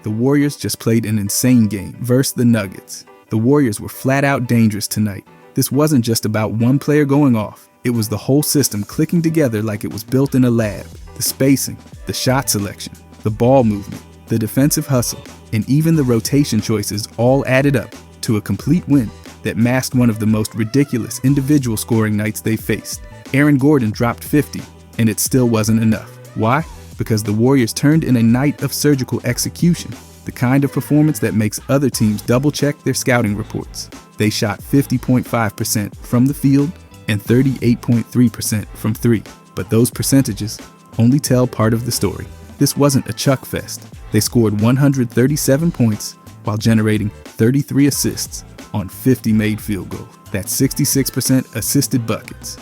The Warriors just played an insane game versus the Nuggets. The Warriors were flat out dangerous tonight. This wasn't just about one player going off. It was the whole system clicking together like it was built in a lab. The spacing, the shot selection, the ball movement, the defensive hustle, and even the rotation choices all added up to a complete win that masked one of the most ridiculous individual scoring nights they faced. Aaron Gordon dropped 50, and it still wasn't enough. Why? Because the Warriors turned in a night of surgical execution, the kind of performance that makes other teams double-check their scouting reports. They shot 50.5% from the field and 38.3% from three. But those percentages only tell part of the story. This wasn't a chuck fest. They scored 137 points while generating 33 assists on 50 made field goals. That's 66% assisted buckets.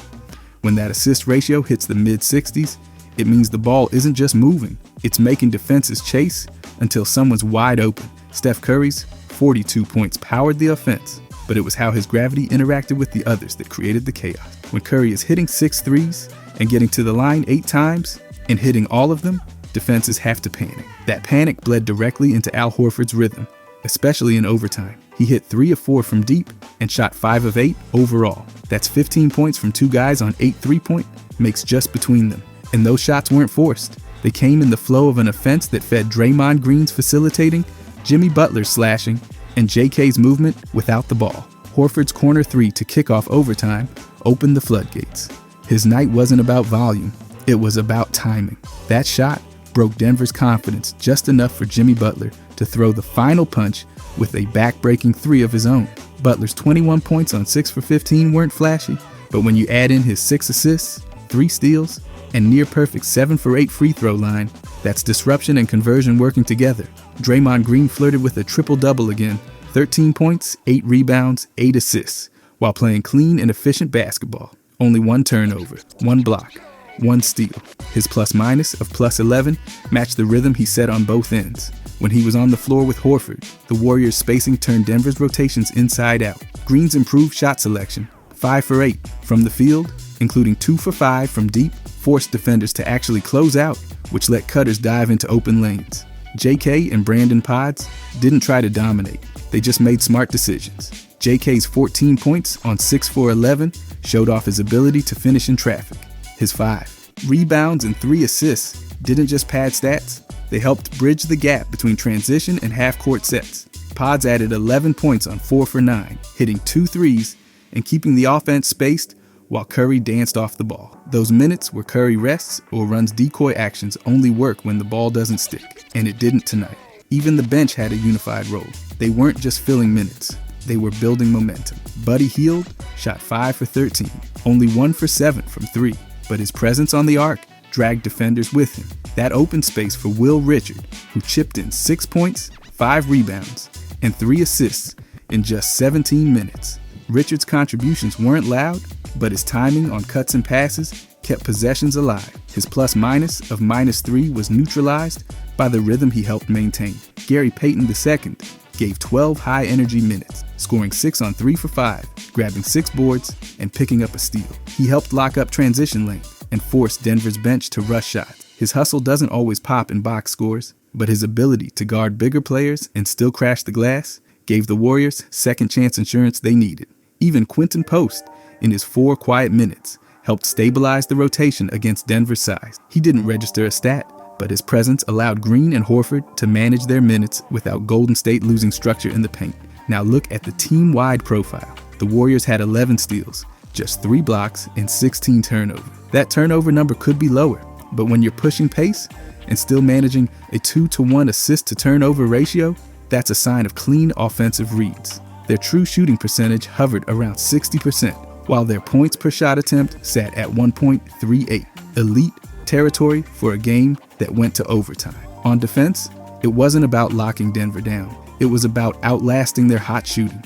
When that assist ratio hits the mid-60s, it means the ball isn't just moving, it's making defenses chase until someone's wide open. Steph Curry's 42 points powered the offense, but it was how his gravity interacted with the others that created the chaos. When Curry is hitting 6 threes and getting to the line 8 times and hitting all of them, defenses have to panic. That panic bled directly into Al Horford's rhythm, especially in overtime. He hit 3 of 4 from deep and shot 5 of 8 overall. That's 15 points from 2 guys on 8 3-point makes just between them. And those shots weren't forced. They came in the flow of an offense that fed Draymond Green's facilitating, Jimmy Butler's slashing, and JK's movement without the ball. Horford's corner 3 to kick off overtime opened the floodgates. His night wasn't about volume, it was about timing. That shot broke Denver's confidence just enough for Jimmy Butler to throw the final punch with a back-breaking 3 of his own. Butler's 21 points on 6 for 15 weren't flashy, but when you add in his 6 assists, 3 steals, and near-perfect 7 for 8 free throw line, that's disruption and conversion working together. Draymond Green flirted with a triple-double again, 13 points, 8 rebounds, 8 assists, while playing clean and efficient basketball. Only 1 turnover, 1 block, 1 steal. His plus-minus of plus 11 matched the rhythm he set on both ends. When he was on the floor with Horford, the Warriors' spacing turned Denver's rotations inside out. Green's improved shot selection, 5 for 8 from the field, including 2 for 5 from deep, forced defenders to actually close out, which let cutters dive into open lanes. JK and Brandon Podds didn't try to dominate, they just made smart decisions. JK's 14 points on 6 for 11 showed off his ability to finish in traffic. His 5 rebounds and 3 assists didn't just pad stats, they helped bridge the gap between transition and half-court sets. Podds added 11 points on 4 for 9, hitting 2 threes and keeping the offense spaced while Curry danced off the ball. Those minutes where Curry rests or runs decoy actions only work when the ball doesn't stick, and it didn't tonight. Even the bench had a unified role. They weren't just filling minutes, they were building momentum. Buddy Hield shot 5 for 13, only 1 for 7 from 3, but his presence on the arc dragged defenders with him. That opened space for Will Richard, who chipped in 6 points, 5 rebounds, and 3 assists in just 17 minutes. Richard's contributions weren't loud, but his timing on cuts and passes kept possessions alive. His plus-minus of -3 was neutralized by the rhythm he helped maintain. Gary Payton II gave 12 high-energy minutes, scoring 6 on 3 for 5, grabbing 6 boards, and picking up a steal. He helped lock up transition lane and forced Denver's bench to rush shots. His hustle doesn't always pop in box scores, but his ability to guard bigger players and still crash the glass gave the Warriors second-chance insurance they needed. Even Quentin Post, in his 4 quiet minutes, helped stabilize the rotation against Denver's size. He didn't register a stat, but his presence allowed Green and Horford to manage their minutes without Golden State losing structure in the paint. Now look at the team-wide profile. The Warriors had 11 steals, just 3 blocks, and 16 turnovers. That turnover number could be lower, but when you're pushing pace and still managing a 2-to-1 assist-to-turnover ratio, that's a sign of clean offensive reads. Their true shooting percentage hovered around 60%, while their points per shot attempt sat at 1.38, elite territory for a game that went to overtime. On defense, it wasn't about locking Denver down. It was about outlasting their hot shooting.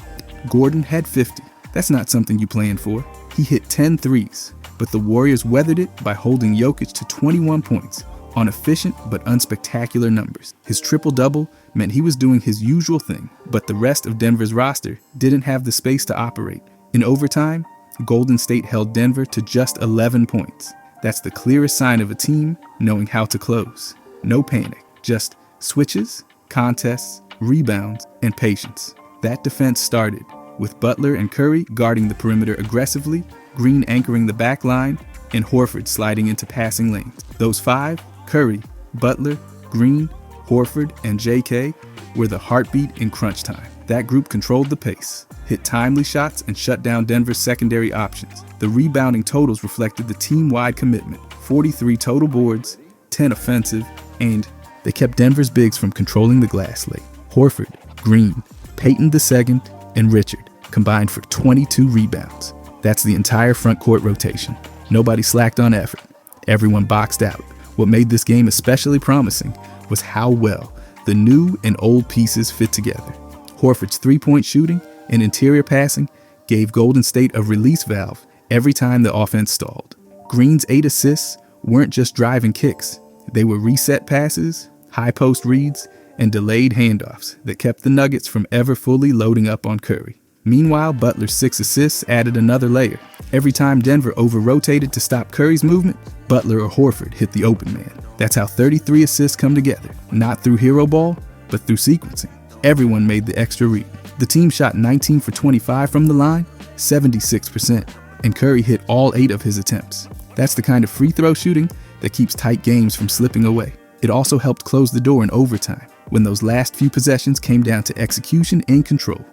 Gordon had 50. That's not something you plan for. He hit 10 threes, but the Warriors weathered it by holding Jokic to 21 points on efficient but unspectacular numbers. His triple-double meant he was doing his usual thing, but the rest of Denver's roster didn't have the space to operate. In overtime, Golden State held Denver to just 11 points. That's the clearest sign of a team knowing how to close. No panic, just switches contests, rebounds, and patience. That defense started with Butler and Curry guarding the perimeter aggressively, Green anchoring the back line, and Horford sliding into passing lanes. Those five, Curry, Butler, Green, Horford, and JK, were the heartbeat in crunch time. That group controlled the pace, hit timely shots, and shut down Denver's secondary options. The rebounding totals reflected the team-wide commitment: 43 total boards, 10 offensive, and they kept Denver's bigs from controlling the glass late. Horford, Green, Payton II, and Richard combined for 22 rebounds. That's the entire front court rotation. Nobody slacked on effort. Everyone boxed out. What made this game especially promising was how well the new and old pieces fit together. Horford's three-point shooting and interior passing gave Golden State a release valve every time the offense stalled. Green's 8 assists weren't just driving kicks. They were reset passes, high post reads, and delayed handoffs that kept the Nuggets from ever fully loading up on Curry. Meanwhile, Butler's 6 assists added another layer. Every time Denver over-rotated to stop Curry's movement, Butler or Horford hit the open man. That's how 33 assists come together, not through hero ball, but through sequencing. Everyone made the extra read. The team shot 19 for 25 from the line, 76%, and Curry hit all 8 of his attempts. That's the kind of free throw shooting that keeps tight games from slipping away. It also helped close the door in overtime, when those last few possessions came down to execution and control.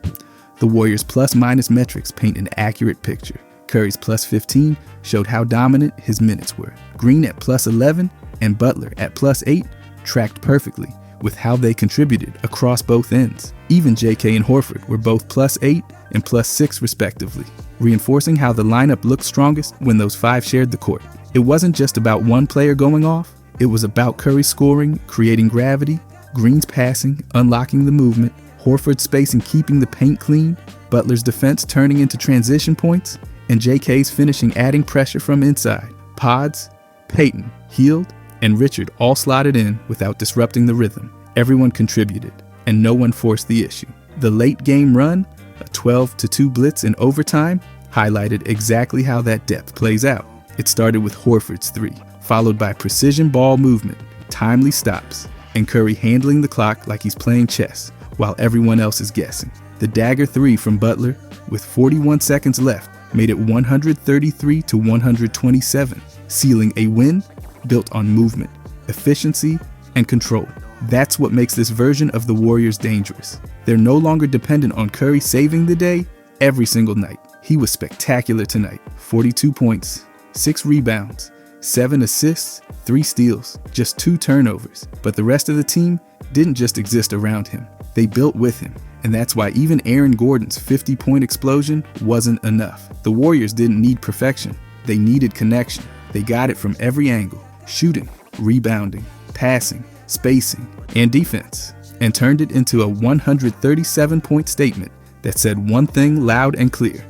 The Warriors' plus-minus metrics paint an accurate picture. Curry's plus 15 showed how dominant his minutes were. Green at plus 11 and Butler at plus 8 tracked perfectly with how they contributed across both ends. Even JK and Horford were both plus 8 and plus 6 respectively, reinforcing how the lineup looked strongest when those 5 shared the court. It wasn't just about one player going off, it was about Curry scoring, creating gravity, Green's passing, unlocking the movement, Horford's spacing keeping the paint clean, Butler's defense turning into transition points, and JK's finishing adding pressure from inside. Pods, Payton, Hield, and Richard all slotted in without disrupting the rhythm. Everyone contributed, and no one forced the issue. The late game run, a 12-2 blitz in overtime, highlighted exactly how that depth plays out. It started with Horford's 3, followed by precision ball movement, timely stops, and Curry handling the clock like he's playing chess, while everyone else is guessing. The dagger 3 from Butler, with 41 seconds left, made it 133-127, sealing a win built on movement, efficiency, and control. That's what makes this version of the Warriors dangerous. They're no longer dependent on Curry saving the day every single night. He was spectacular tonight. 42 points, 6 rebounds, 7 assists, 3 steals, just 2 turnovers. But the rest of the team didn't just exist around him. They built with him, and that's why even Aaron Gordon's 50-point explosion wasn't enough. The Warriors didn't need perfection. They needed connection. They got it from every angle: shooting, rebounding, passing, spacing, and defense, and turned it into a 137-point statement that said one thing loud and clear: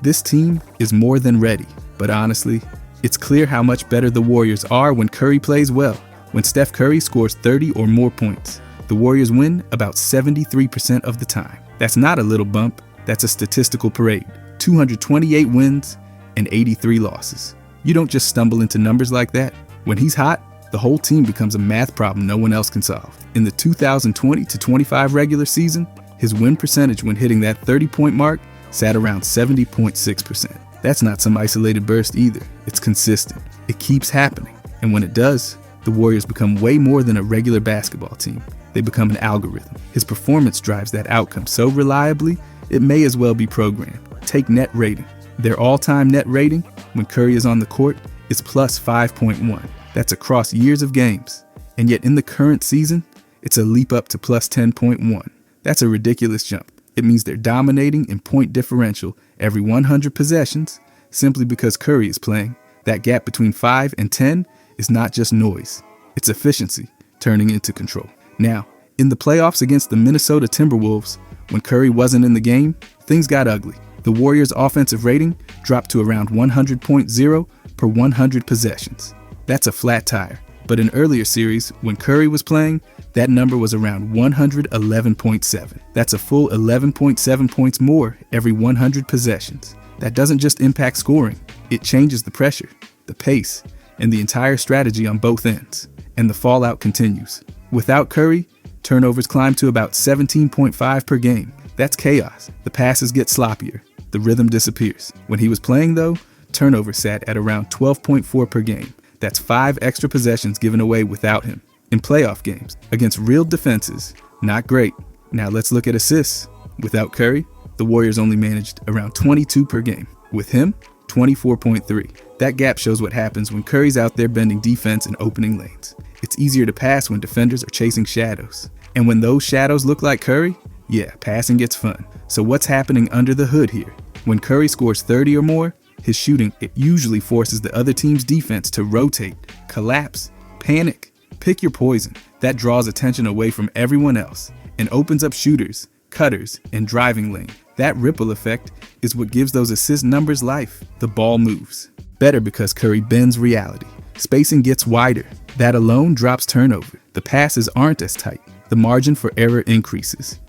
this team is more than ready. But honestly, it's clear how much better the Warriors are when Curry plays well. When Steph Curry scores 30 or more points, the Warriors win about 73% of the time. That's not a little bump, that's a statistical parade. 228 wins and 83 losses. You don't just stumble into numbers like that. When he's hot, the whole team becomes a math problem no one else can solve. In the 2020-25 regular season, his win percentage when hitting that 30-point mark sat around 70.6%. That's not some isolated burst either. It's consistent. It keeps happening. And when it does, the Warriors become way more than a regular basketball team. They become an algorithm. His performance drives that outcome so reliably, it may as well be programmed. Take net rating. Their all-time net rating, when Curry is on the court, is plus 5.1. That's across years of games. And yet in the current season, it's a leap up to plus 10.1. That's a ridiculous jump. It means they're dominating in point differential every 100 possessions simply because Curry is playing. That gap between 5 and 10 is not just noise. It's efficiency turning into control. Now, in the playoffs against the Minnesota Timberwolves, when Curry wasn't in the game, things got ugly. The Warriors' offensive rating dropped to around 100.0 per 100 possessions. That's a flat tire. But in earlier series, when Curry was playing, that number was around 111.7. That's a full 11.7 points more every 100 possessions. That doesn't just impact scoring, it changes the pressure, the pace, and the entire strategy on both ends. And the fallout continues. Without Curry, Turnovers climb to about 17.5 per game. That's chaos. The passes get sloppier. The rhythm disappears. When he was playing, though, turnovers sat at around 12.4 per game. That's 5 extra possessions given away without him. In playoff games, against real defenses, not great. Now let's look at assists. Without Curry, the Warriors only managed around 22 per game. With him, 24.3. That gap shows what happens when Curry's out there bending defense and opening lanes. It's easier to pass when defenders are chasing shadows. And when those shadows look like Curry, yeah, passing gets fun. So what's happening under the hood here? When Curry scores 30 or more, his shooting, it usually forces the other team's defense to rotate, collapse, panic. Pick your poison. That draws attention away from everyone else and opens up shooters, cutters, and driving lane. That ripple effect is what gives those assist numbers life. The ball moves. Better because Curry bends reality. Spacing gets wider. That alone drops turnover. The passes aren't as tight. The margin for error increases.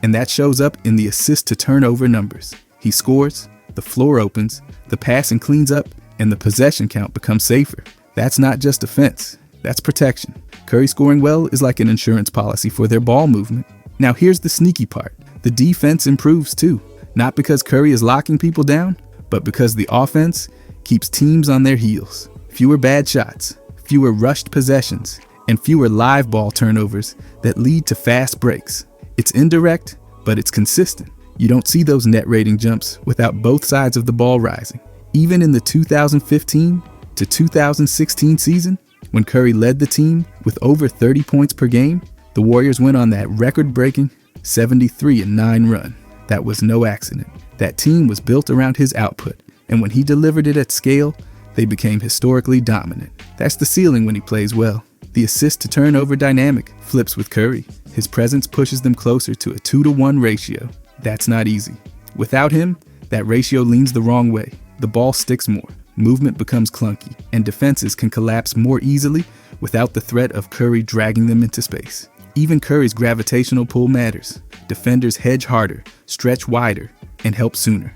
And that shows up in the assist to turnover numbers. He scores, the floor opens, the passing cleans up, and the possession count becomes safer. That's not just defense. That's protection. Curry scoring well is like an insurance policy for their ball movement. Now here's the sneaky part. The defense improves too. Not because Curry is locking people down, but because the offense keeps teams on their heels. Fewer bad shots, fewer rushed possessions, and fewer live ball turnovers that lead to fast breaks. It's indirect, but it's consistent. You don't see those net rating jumps without both sides of the ball rising. Even in the 2015 to 2016 season, when Curry led the team with over 30 points per game, the Warriors went on that record-breaking 73-9 run. That was no accident. That team was built around his output, and when he delivered it at scale, they became historically dominant. That's the ceiling when he plays well. The assist-to-turnover dynamic flips with Curry. His presence pushes them closer to a 2-to-1 ratio. That's not easy. Without him, that ratio leans the wrong way. The ball sticks more. Movement becomes clunky, and defenses can collapse more easily without the threat of Curry dragging them into space. Even Curry's gravitational pull matters. Defenders hedge harder, stretch wider, and help sooner.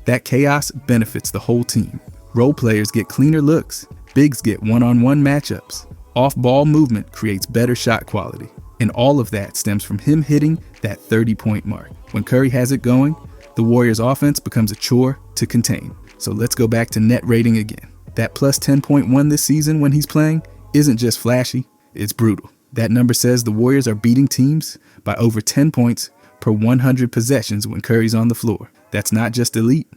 That chaos benefits the whole team. Role players get cleaner looks, bigs get one-on-one matchups, off-ball movement creates better shot quality, and all of that stems from him hitting that 30-point mark. When Curry has it going, the Warriors' offense becomes a chore to contain. So let's go back to net rating again. That plus 10.1 this season when he's playing isn't just flashy, it's brutal. That number says the Warriors are beating teams by over 10 points per 100 possessions when Curry's on the floor. That's not just elite,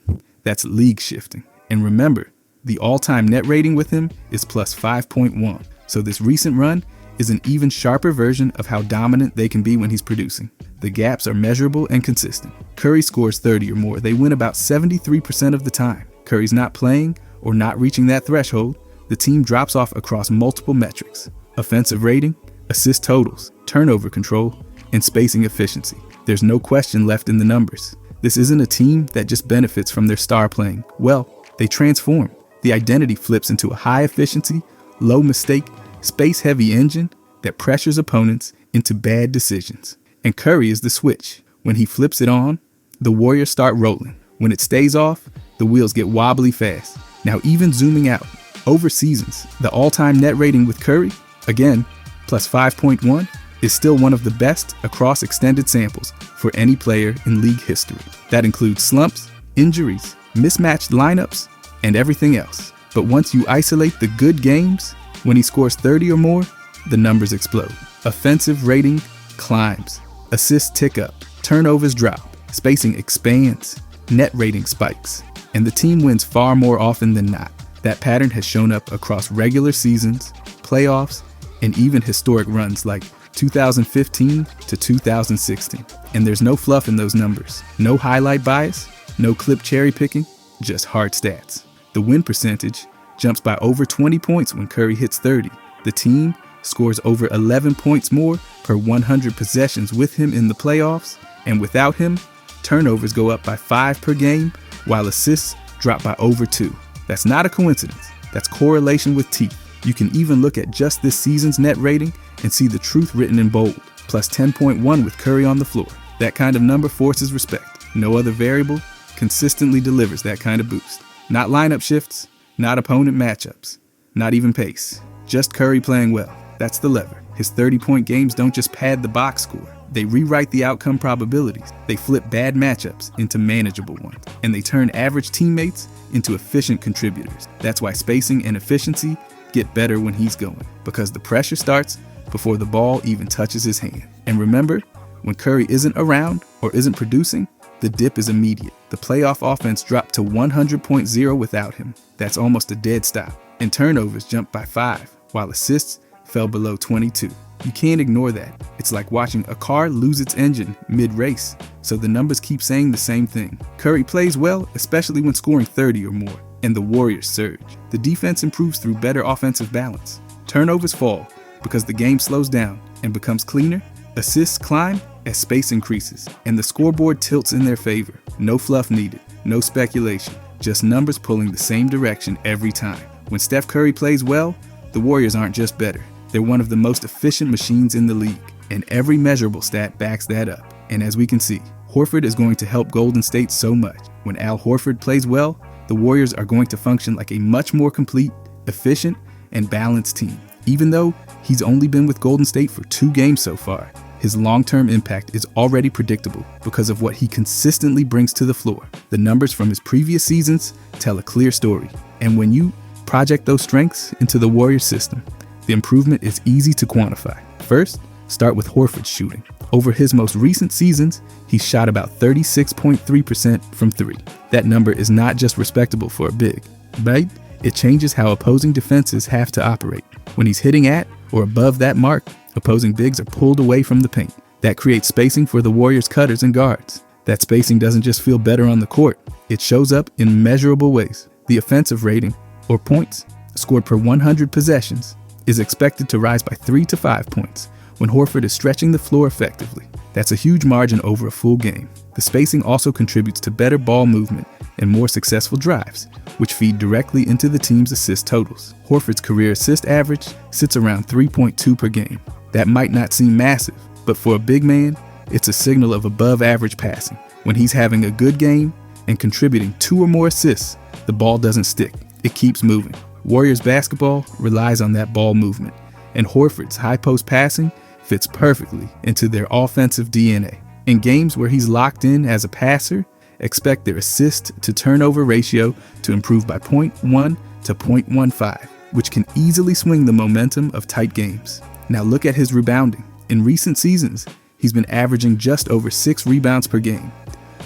that's league shifting. And remember, the all-time net rating with him is plus 5.1. So this recent run is an even sharper version of how dominant they can be when he's producing. The gaps are measurable and consistent. Curry scores 30 or more. They win about 73% of the time. Curry's not playing or not reaching that threshold, the team drops off across multiple metrics. Offensive rating, assist totals, turnover control, and spacing efficiency. There's no question left in the numbers. This isn't a team that just benefits from their star playing. Well, they transform. The identity flips into a high efficiency, low mistake, space-heavy engine that pressures opponents into bad decisions. And Curry is the switch. When he flips it on, the Warriors start rolling. When it stays off, the wheels get wobbly fast. Now even zooming out, over seasons, the all-time net rating with Curry, again, plus 5.1, is still one of the best across extended samples for any player in league history. That includes slumps, injuries, mismatched lineups, and everything else. But once you isolate the good games, when he scores 30 or more, the numbers explode. Offensive rating climbs, assists tick up, turnovers drop, spacing expands, net rating spikes, and the team wins far more often than not. That pattern has shown up across regular seasons, playoffs, and even historic runs like 2015 to 2016. And there's no fluff in those numbers. No highlight bias, no clip cherry picking, just hard stats. The win percentage jumps by over 20 points when Curry hits 30. The team scores over 11 points more per 100 possessions with him in the playoffs, and without him, turnovers go up by 5 per game, while assists drop by over 2. That's not a coincidence. That's correlation with teeth. You can even look at just this season's net rating and see the truth written in bold. Plus 10.1 with Curry on the floor. That kind of number forces respect. No other variable consistently delivers that kind of boost. Not lineup shifts, not opponent matchups, not even pace. Just Curry playing well. That's the lever. His 30-point games don't just pad the box score. They rewrite the outcome probabilities. They flip bad matchups into manageable ones. And they turn average teammates into efficient contributors. That's why spacing and efficiency get better when he's going, because the pressure starts before the ball even touches his hand. And remember, when Curry isn't around or isn't producing, the dip is immediate. The playoff offense dropped to 100.0 without him. That's almost a dead stop. And turnovers jumped by 5, while assists fell below 22. You can't ignore that. It's like watching a car lose its engine mid-race, so the numbers keep saying the same thing. Curry plays well, especially when scoring 30 or more, and the Warriors surge. The defense improves through better offensive balance. Turnovers fall because the game slows down and becomes cleaner. Assists climb as space increases, and the scoreboard tilts in their favor. No fluff needed, no speculation, just numbers pulling the same direction every time. When Steph Curry plays well, the Warriors aren't just better. They're one of the most efficient machines in the league, and every measurable stat backs that up. And as we can see, Horford is going to help Golden State so much. When Al Horford plays well, the Warriors are going to function like a much more complete, efficient, and balanced team. Even though he's only been with Golden State for 2 games so far, his long-term impact is already predictable because of what he consistently brings to the floor. The numbers from his previous seasons tell a clear story, and when you project those strengths into the Warriors system, the improvement is easy to quantify. First, start with Horford's shooting. Over his most recent seasons, he's shot about 36.3% from 3. That number is not just respectable for a big, but it changes how opposing defenses have to operate. When he's hitting at or above that mark, opposing bigs are pulled away from the paint. That creates spacing for the Warriors' cutters and guards. That spacing doesn't just feel better on the court, it shows up in measurable ways. The offensive rating, or points, scored per 100 possessions, is expected to rise by 3 to 5 points when Horford is stretching the floor effectively. That's a huge margin over a full game. The spacing also contributes to better ball movement and more successful drives, which feed directly into the team's assist totals. Horford's career assist average sits around 3.2 per game. That might not seem massive, but for a big man, it's a signal of above average passing. When he's having a good game and contributing 2 or more assists, the ball doesn't stick, it keeps moving. Warriors basketball relies on that ball movement, and Horford's high post passing fits perfectly into their offensive DNA. In games where he's locked in as a passer, expect their assist to turnover ratio to improve by 0.1 to 0.15, which can easily swing the momentum of tight games. Now look at his rebounding. In recent seasons, he's been averaging just over 6 rebounds per game.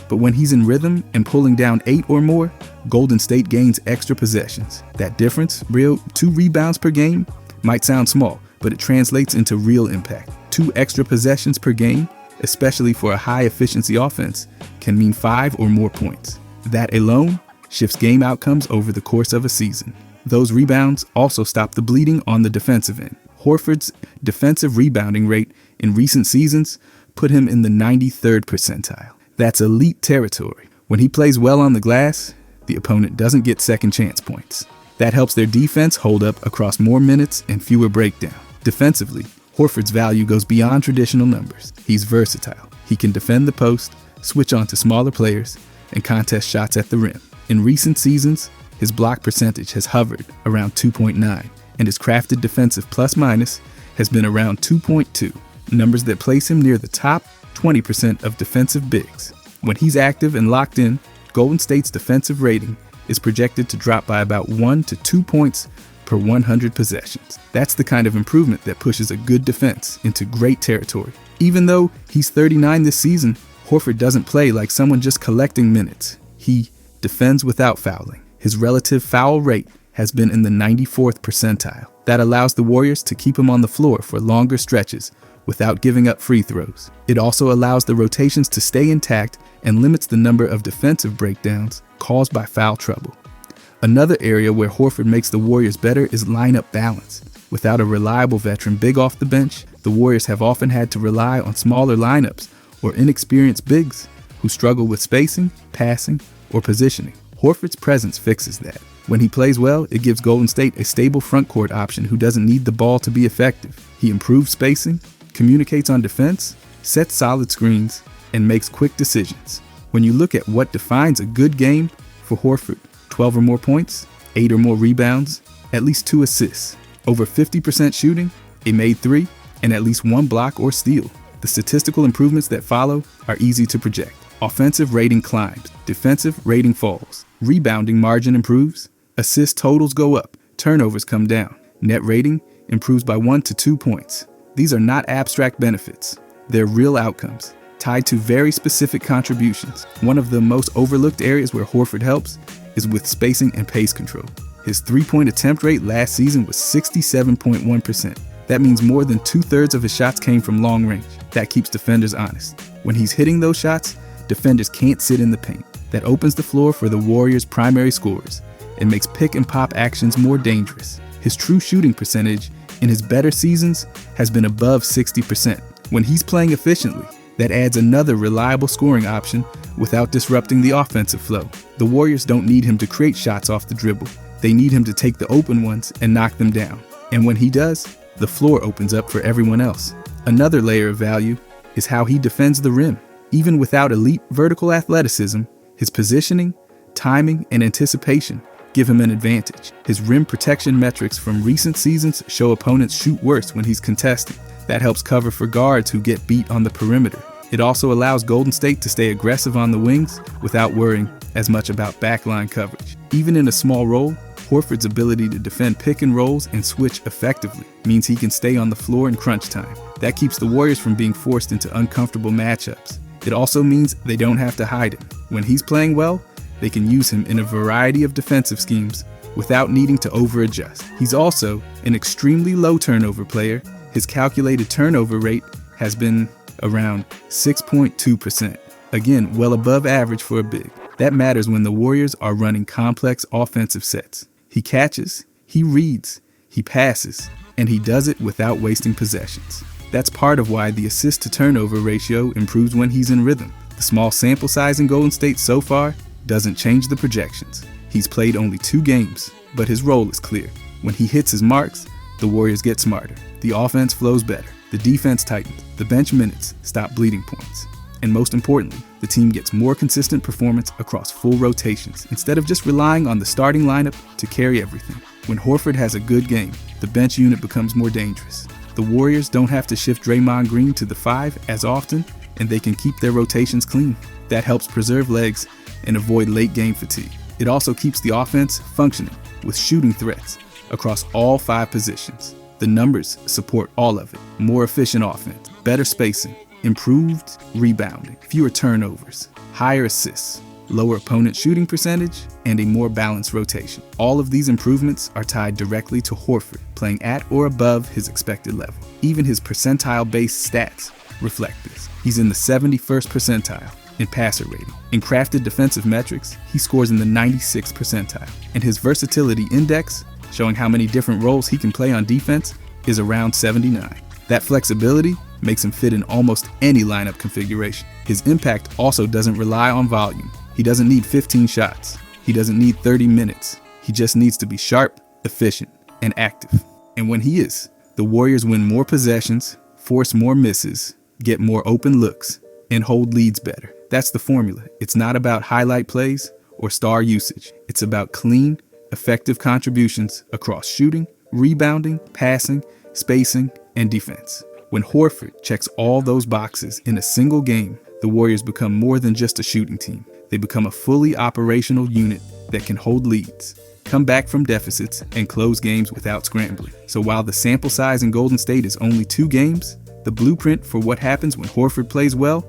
But when he's in rhythm and pulling down 8 or more, Golden State gains extra possessions. That difference, 2 rebounds per game, might sound small, but it translates into real impact. 2 extra possessions per game, especially for a high-efficiency offense, can mean 5 or more points. That alone shifts game outcomes over the course of a season. Those rebounds also stop the bleeding on the defensive end. Horford's defensive rebounding rate in recent seasons put him in the 93rd percentile. That's elite territory. When he plays well on the glass, the opponent doesn't get second chance points. That helps their defense hold up across more minutes and fewer breakdowns. Defensively, Horford's value goes beyond traditional numbers. He's versatile. He can defend the post, switch on to smaller players, and contest shots at the rim. In recent seasons, his block percentage has hovered around 2.9, and his crafted defensive plus-minus has been around 2.2, numbers that place him near the top 20% of defensive bigs. When he's active and locked in, Golden State's defensive rating is projected to drop by about 1 to 2 points per 100 possessions. That's the kind of improvement that pushes a good defense into great territory. Even though he's 39 this season, Horford doesn't play like someone just collecting minutes. He defends without fouling. His relative foul rate has been in the 94th percentile. That allows the Warriors to keep him on the floor for longer stretches without giving up free throws. It also allows the rotations to stay intact and limits the number of defensive breakdowns caused by foul trouble. Another area where Horford makes the Warriors better is lineup balance. Without a reliable veteran big off the bench, the Warriors have often had to rely on smaller lineups or inexperienced bigs who struggle with spacing, passing, or positioning. Horford's presence fixes that. When he plays well, it gives Golden State a stable frontcourt option who doesn't need the ball to be effective. He improves spacing, communicates on defense, sets solid screens, and makes quick decisions. When you look at what defines a good game for Horford, 12 or more points, 8 or more rebounds, at least 2 assists, over 50% shooting, a made 3, and at least one block or steal. The statistical improvements that follow are easy to project. Offensive rating climbs, defensive rating falls, rebounding margin improves, assist totals go up, turnovers come down, net rating improves by 1 to 2 points. These are not abstract benefits. They're real outcomes, tied to very specific contributions. One of the most overlooked areas where Horford helps is with spacing and pace control. His three-point attempt rate last season was 67.1%. That means more than 2/3 of his shots came from long range. That keeps defenders honest. When he's hitting those shots, defenders can't sit in the paint. That opens the floor for the Warriors' primary scorers and makes pick and pop actions more dangerous. His true shooting percentage in his better seasons has been above 60%. When he's playing efficiently, that adds another reliable scoring option without disrupting the offensive flow. The Warriors don't need him to create shots off the dribble. They need him to take the open ones and knock them down. And when he does, the floor opens up for everyone else. Another layer of value is how he defends the rim. Even without elite vertical athleticism, his positioning, timing, and anticipation give him an advantage. His rim protection metrics from recent seasons show opponents shoot worse when he's contesting. That helps cover for guards who get beat on the perimeter. It also allows Golden State to stay aggressive on the wings without worrying as much about backline coverage. Even in a small role, Horford's ability to defend pick and rolls and switch effectively means he can stay on the floor in crunch time. That keeps the Warriors from being forced into uncomfortable matchups. It also means they don't have to hide him. When he's playing well, they can use him in a variety of defensive schemes without needing to over-adjust. He's also an extremely low turnover player. His calculated turnover rate has been around 6.2%. Again, well above average for a big. That matters when the Warriors are running complex offensive sets. He catches, he reads, he passes, and he does it without wasting possessions. That's part of why the assist-to-turnover ratio improves when he's in rhythm. The small sample size in Golden State so far doesn't change the projections. He's played only 2 games, but his role is clear. When he hits his marks, the Warriors get smarter. The offense flows better. The defense tightens. The bench minutes stop bleeding points. And most importantly, the team gets more consistent performance across full rotations instead of just relying on the starting lineup to carry everything. When Horford has a good game, the bench unit becomes more dangerous. The Warriors don't have to shift Draymond Green to the 5 as often, and they can keep their rotations clean. That helps preserve legs and avoid late game fatigue. It also keeps the offense functioning with shooting threats across all 5 positions. The numbers support all of it. More efficient offense, better spacing, improved rebounding, fewer turnovers, higher assists, lower opponent shooting percentage, and a more balanced rotation. All of these improvements are tied directly to Horford playing at or above his expected level. Even his percentile-based stats reflect this. He's in the 71st percentile in passer rating. In crafted defensive metrics, he scores in the 96th percentile. And his versatility index, showing how many different roles he can play on defense, is around 79. That flexibility makes him fit in almost any lineup configuration. His impact also doesn't rely on volume. He doesn't need 15 shots. He doesn't need 30 minutes. He just needs to be sharp, efficient, and active. And when he is, the Warriors win more possessions, force more misses, get more open looks, and hold leads better. That's the formula. It's not about highlight plays or star usage. It's about clean, effective contributions across shooting, rebounding, passing, spacing, and defense. When Horford checks all those boxes in a single game, the Warriors become more than just a shooting team. They become a fully operational unit that can hold leads, come back from deficits, and close games without scrambling. So while the sample size in Golden State is only 2 games, the blueprint for what happens when Horford plays well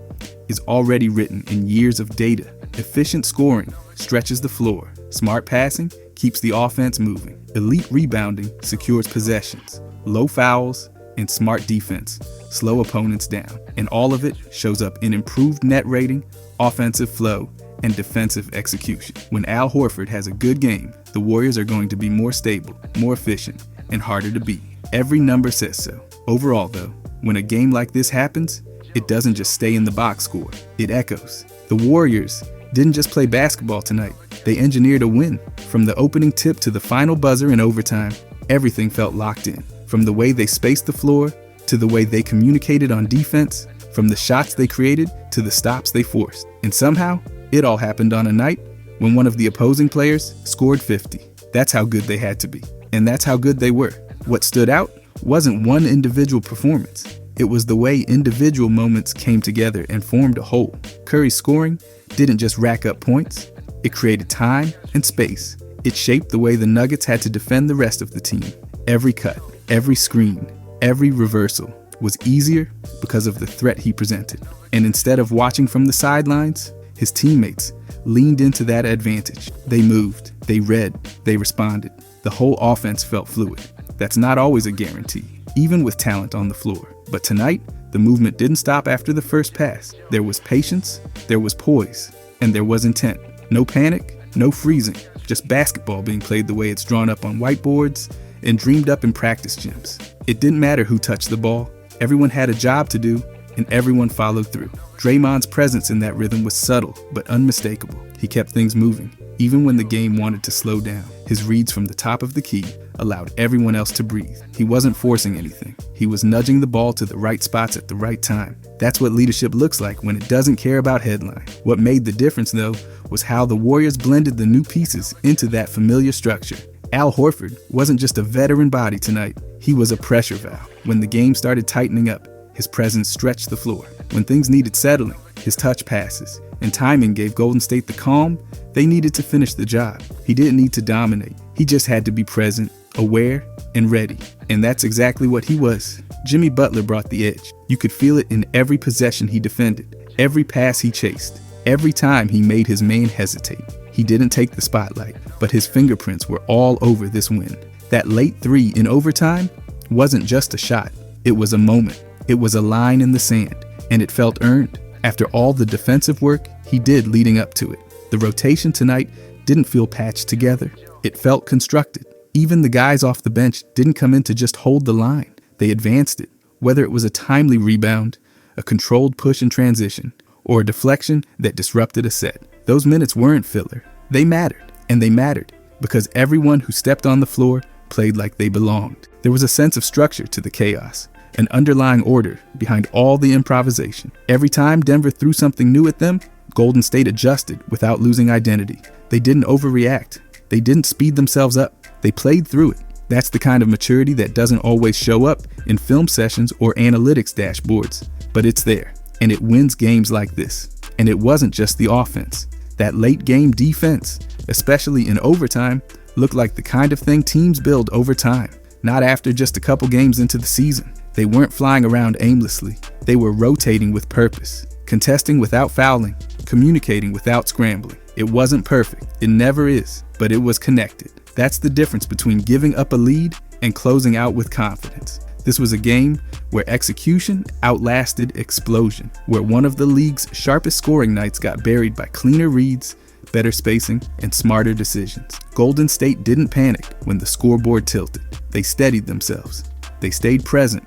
is already written in years of data. Efficient scoring stretches the floor. Smart passing keeps the offense moving. Elite rebounding secures possessions. Low fouls and smart defense slow opponents down. And all of it shows up in improved net rating, offensive flow, and defensive execution. When Al Horford has a good game, the Warriors are going to be more stable, more efficient, and harder to beat. Every number says so. Overall, though, when a game like this happens, it doesn't just stay in the box score. It echoes. The Warriors didn't just play basketball tonight. They engineered a win. From the opening tip to the final buzzer in overtime, everything felt locked in. From the way they spaced the floor, to the way they communicated on defense, from the shots they created to the stops they forced. And somehow, it all happened on a night when one of the opposing players scored 50. That's how good they had to be. And that's how good they were. What stood out wasn't one individual performance. It was the way individual moments came together and formed a whole. Curry's scoring didn't just rack up points, it created time and space. It shaped the way the Nuggets had to defend the rest of the team. Every cut, every screen, every reversal was easier because of the threat he presented. And instead of watching from the sidelines, his teammates leaned into that advantage. They moved, they read, they responded. The whole offense felt fluid. That's not always a guarantee, even with talent on the floor. But tonight, the movement didn't stop after the first pass. There was patience, there was poise, and there was intent. No panic, no freezing, just basketball being played the way it's drawn up on whiteboards and dreamed up in practice gyms. It didn't matter who touched the ball. Everyone had a job to do, and everyone followed through. Draymond's presence in that rhythm was subtle, but unmistakable. He kept things moving, even when the game wanted to slow down. His reads from the top of the key allowed everyone else to breathe. He wasn't forcing anything. He was nudging the ball to the right spots at the right time. That's what leadership looks like when it doesn't care about headline. What made the difference, though, was how the Warriors blended the new pieces into that familiar structure. Al Horford wasn't just a veteran body tonight. He was a pressure valve. When the game started tightening up, his presence stretched the floor. When things needed settling, his touch passes and timing gave Golden State the calm they needed to finish the job. He didn't need to dominate. He just had to be present, aware, and ready. And that's exactly what he was. Jimmy Butler brought the edge. You could feel it in every possession he defended, every pass he chased, every time he made his man hesitate. He didn't take the spotlight, but his fingerprints were all over this win. That late three in overtime wasn't just a shot. It was a moment. It was a line in the sand, and it felt earned. After all the defensive work he did leading up to it, the rotation tonight didn't feel patched together. It felt constructed. Even the guys off the bench didn't come in to just hold the line. They advanced it, whether it was a timely rebound, a controlled push in transition, or a deflection that disrupted a set. Those minutes weren't filler. They mattered, and they mattered because everyone who stepped on the floor played like they belonged. There was a sense of structure to the chaos, an underlying order behind all the improvisation. Every time Denver threw something new at them, Golden State adjusted without losing identity. They didn't overreact. They didn't speed themselves up. They played through it. That's the kind of maturity that doesn't always show up in film sessions or analytics dashboards, but it's there, and it wins games like this. And it wasn't just the offense. That late game defense, especially in overtime, looked like the kind of thing teams build over time, not after just a couple games into the season. They weren't flying around aimlessly. They were rotating with purpose, contesting without fouling, communicating without scrambling. It wasn't perfect. It never is, but it was connected. That's the difference between giving up a lead and closing out with confidence. This was a game where execution outlasted explosion, where one of the league's sharpest scoring nights got buried by cleaner reads, better spacing, and smarter decisions. Golden State didn't panic when the scoreboard tilted. They steadied themselves. They stayed present.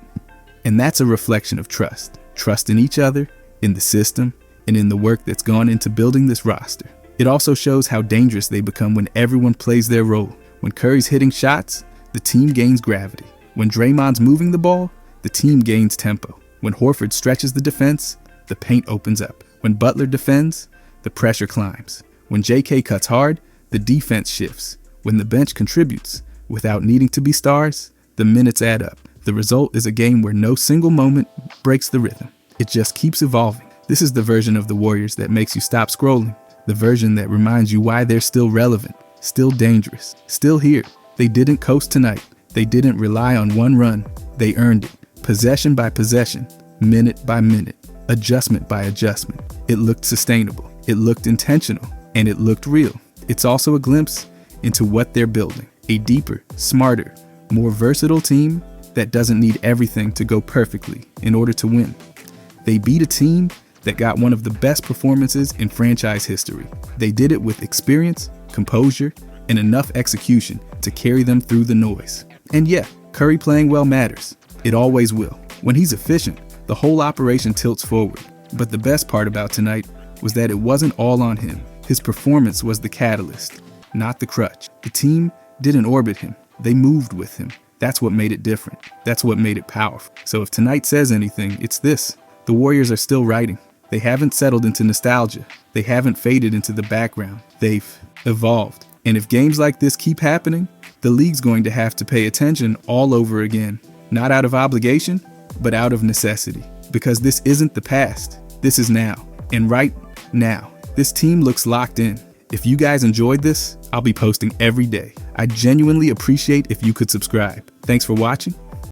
And that's a reflection of trust. Trust in each other, in the system, and in the work that's gone into building this roster. It also shows how dangerous they become when everyone plays their role. When Curry's hitting shots, the team gains gravity. When Draymond's moving the ball, the team gains tempo. When Horford stretches the defense, the paint opens up. When Butler defends, the pressure climbs. When JK cuts hard, the defense shifts. When the bench contributes, without needing to be stars, the minutes add up. The result is a game where no single moment breaks the rhythm. It just keeps evolving. This is the version of the Warriors that makes you stop scrolling. The version that reminds you why they're still relevant, still dangerous, still here. They didn't coast tonight. They didn't rely on one run. They earned it. Possession by possession, minute by minute, adjustment by adjustment. It looked sustainable. It looked intentional. And it looked real. It's also a glimpse into what they're building. A deeper, smarter, more versatile team that doesn't need everything to go perfectly in order to win. They beat a team that got one of the best performances in franchise history. They did it with experience, composure, and enough execution to carry them through the noise. And yeah, Curry playing well matters. It always will. When he's efficient, the whole operation tilts forward. But the best part about tonight was that it wasn't all on him. His performance was the catalyst, not the crutch. The team didn't orbit him. They moved with him. That's what made it different. That's what made it powerful. So if tonight says anything, it's this. The Warriors are still writing. They haven't settled into nostalgia. They haven't faded into the background. They've evolved. And if games like this keep happening, the league's going to have to pay attention all over again. Not out of obligation, but out of necessity. Because this isn't the past, this is now. And right now, this team looks locked in. If you guys enjoyed this, I'll be posting every day. I genuinely appreciate if you could subscribe. Thanks for watching.